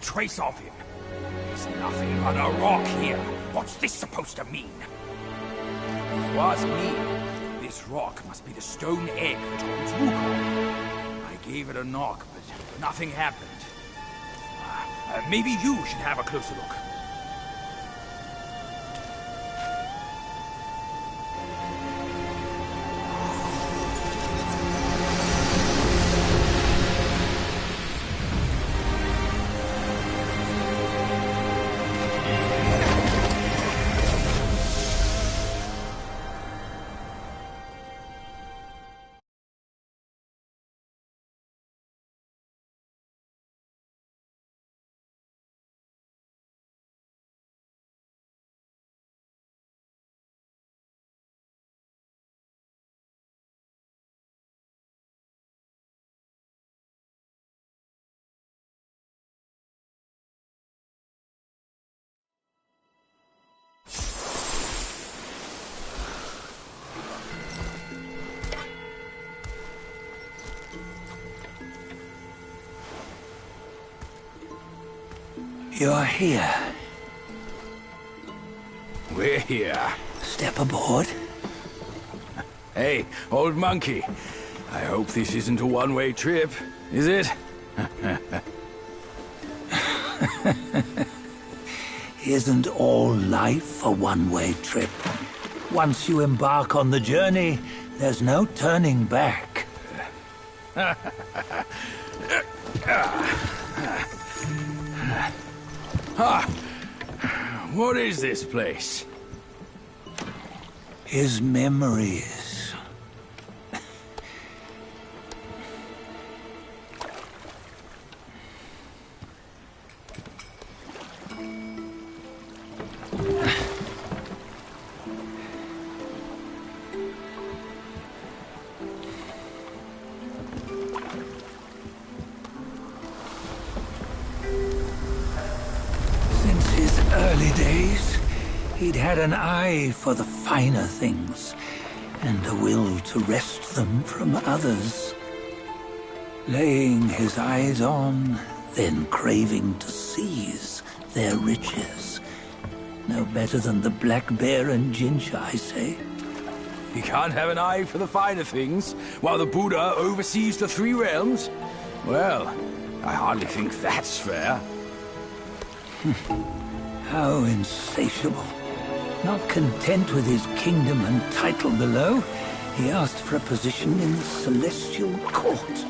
Trace of him. There's nothing but a rock here. What's this supposed to mean? If you ask me, this rock must be the stone egg that holds Wokong. I gave it a knock, but nothing happened. Maybe you should have a closer look. You're here. We're here. Step aboard. Hey, old monkey. I hope this isn't a one-way trip, is it? Isn't all life a one-way trip? Once you embark on the journey, there's no turning back. What is this place? His memories. Since his early days, he'd had an eye for the finer things, and a will to wrest them from others. Laying his eyes on, then craving to seize their riches. No better than the black bear and ginger, I say. You can't have an eye for the finer things, while the Buddha oversees the three realms? Well, I hardly think that's fair. How insatiable. Not content with his kingdom and title below, he asked for a position in the celestial court.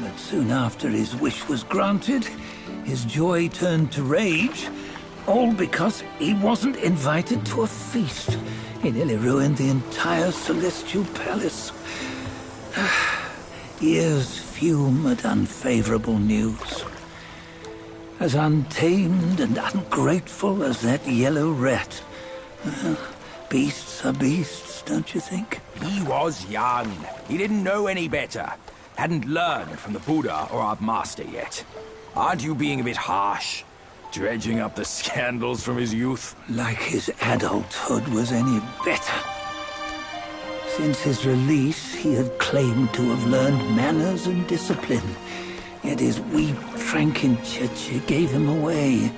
But soon after his wish was granted, his joy turned to rage, all because he wasn't invited to a feast. He nearly ruined the entire celestial palace. Ears fume at unfavorable news. As untamed and ungrateful as that yellow rat. Beasts are beasts, don't you think? He was young. He didn't know any better. Hadn't learned from the Buddha or our master yet. Aren't you being a bit harsh? Dredging up the scandals from his youth? Like his adulthood was any better. Since his release, he had claimed to have learned manners and discipline. Yet his weak Frankenchurch gave him away.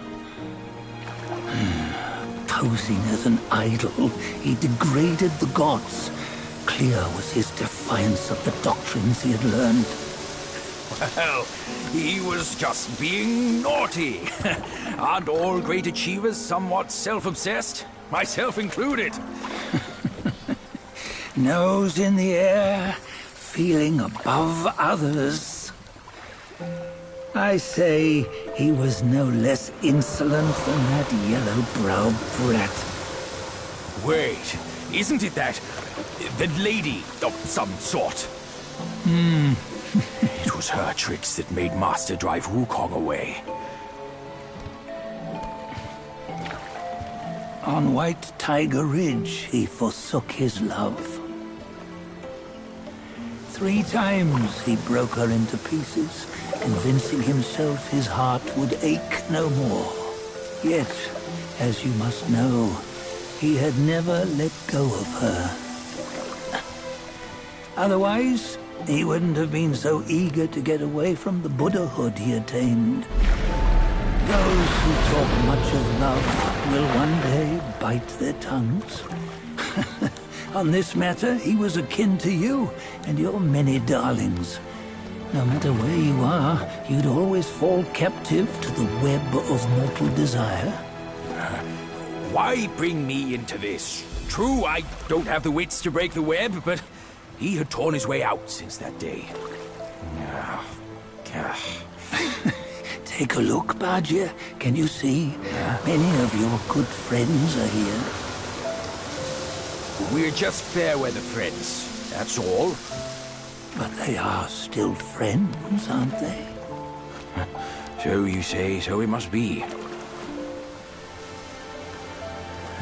Posing as an idol, he degraded the gods. Clear was his defiance of the doctrines he had learned. Well, he was just being naughty. Aren't all great achievers somewhat self-obsessed? Myself included. Nose in the air, feeling above others. I say he was no less insolent than that yellow-browed brat. Wait, isn't it that lady of some sort? It was her tricks that made Master drive Wukong away. On White Tiger Ridge, he forsook his love. 3 times he broke her into pieces, convincing himself his heart would ache no more. Yet, as you must know, he had never let go of her. Otherwise, he wouldn't have been so eager to get away from the Buddhahood he attained. Those who talk much of love will one day bite their tongues. On this matter, he was akin to you and your many darlings. No matter where you are, you'd always fall captive to the web of mortal desire. Why bring me into this? True, I don't have the wits to break the web, but he had torn his way out since that day. Take a look, Bajia. Can you see? Many of your good friends are here. We're just fair-weather friends, that's all. But they are still friends, aren't they? So you say, so it must be.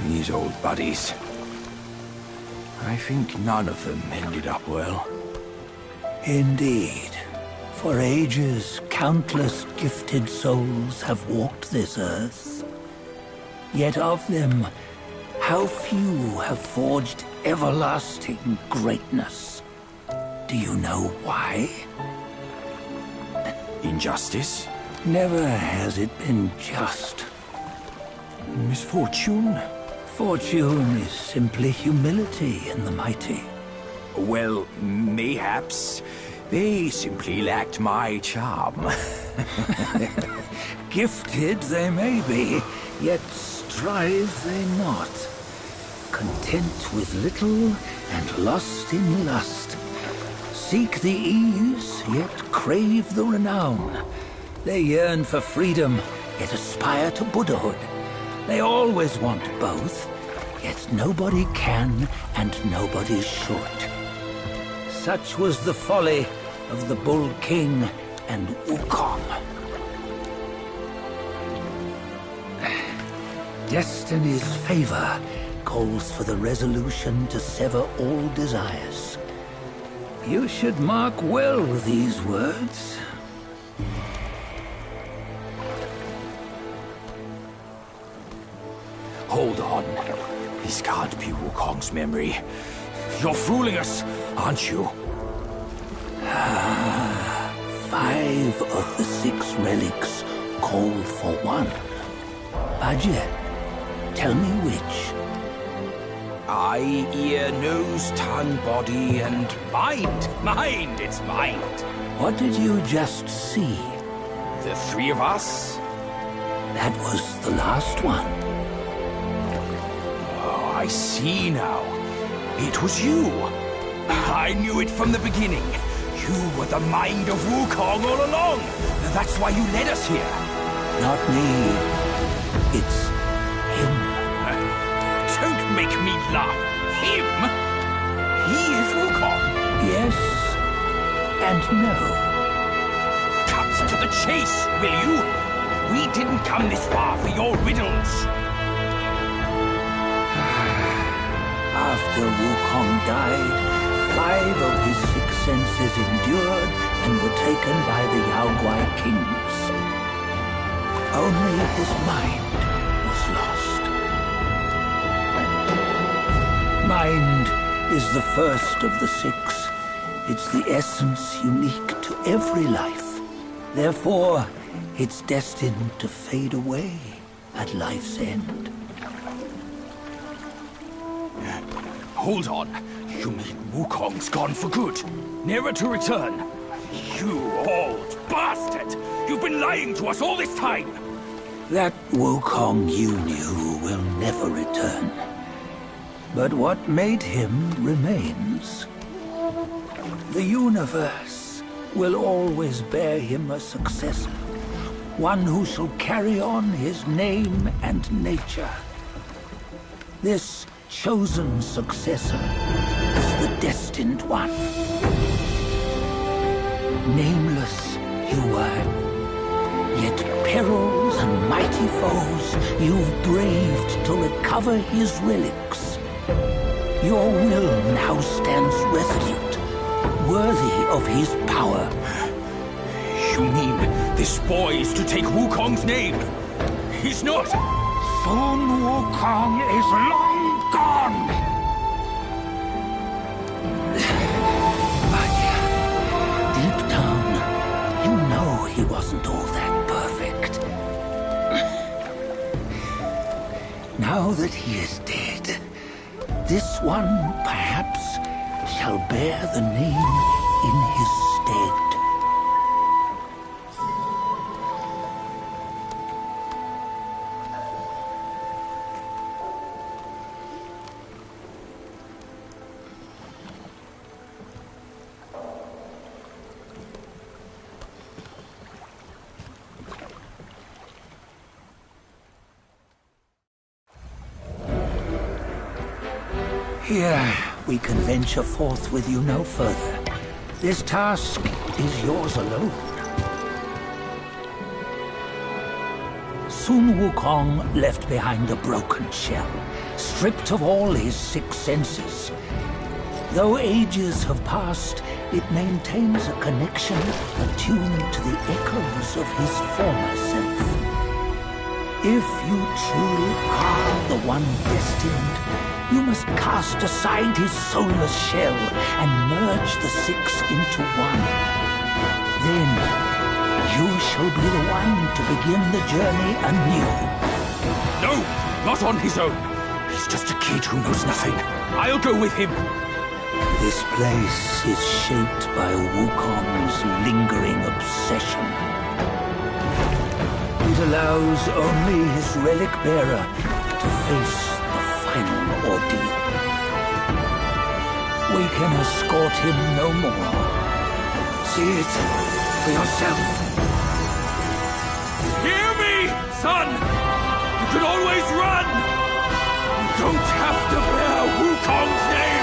These old buddies. I think none of them ended up well. Indeed. For ages, countless gifted souls have walked this earth. Yet of them, how few have forged everlasting greatness? Do you know why? Injustice? Never has it been just. Misfortune? Fortune is simply humility in the mighty. Well, mayhaps. They simply lacked my charm. Gifted they may be, yet strive they not. Content with little and lost in lust. Seek the ease, yet crave the renown. They yearn for freedom, yet aspire to Buddhahood. They always want both, yet nobody can and nobody should. Such was the folly of the Bull King and Wokong. Destiny's favor calls for the resolution to sever all desires. You should mark well these words. Hold on. This can't be Wukong's memory. You're fooling us, aren't you? 5 of the 6 relics call for one. Bajie, tell me which. Eye, ear, nose, tongue, body, and mind. Mind, it's mind. What did you just see? The 3 of us? That was the last one. Oh, I see now. It was you. I knew it from the beginning. You were the mind of Wukong all along. That's why you led us here. Not me. It's him. Don't make me laugh. Him? He is Wukong. Yes and no. Cut to the chase, will you? We didn't come this far for your riddles. After Wukong died, 5 of his 6 senses endured and were taken by the Yaoguai kings. Only his mind was lost. Mind is the first of the 6. It's the essence unique to every life. Therefore, it's destined to fade away at life's end. Hold on. You mean Wukong's gone for good? Never to return? You old bastard! You've been lying to us all this time! That Wukong you knew will never return. But what made him remains. The universe will always bear him a successor. One who shall carry on his name and nature. This chosen successor is the destined one. Nameless you were, yet perils and mighty foes you've braved to recover his relics. Your will now stands resolute, worthy of his power. You mean this boy's to take Wukong's name? He's not! Sun Wukong is long gone! But deep down, you know he wasn't all that perfect. Now that he is dead, this one, perhaps, shall bear the name in his stead. Here, we can venture forth with you no further. This task is yours alone. Sun Wukong left behind a broken shell, stripped of all his 6 senses. Though ages have passed, it maintains a connection attuned to the echoes of his former self. If you truly are the one destined, you must cast aside his soulless shell and merge the 6 into one. Then You shall be the one to begin the journey anew. No, not on his own. He's just a kid who knows nothing. I'll go with him. This place is shaped by Wukong's lingering obsession. It allows only his relic bearer to face the final ordeal. We can escort him no more. See it for yourself. Hear me, son! You can always run! You don't have to bear Wukong's name!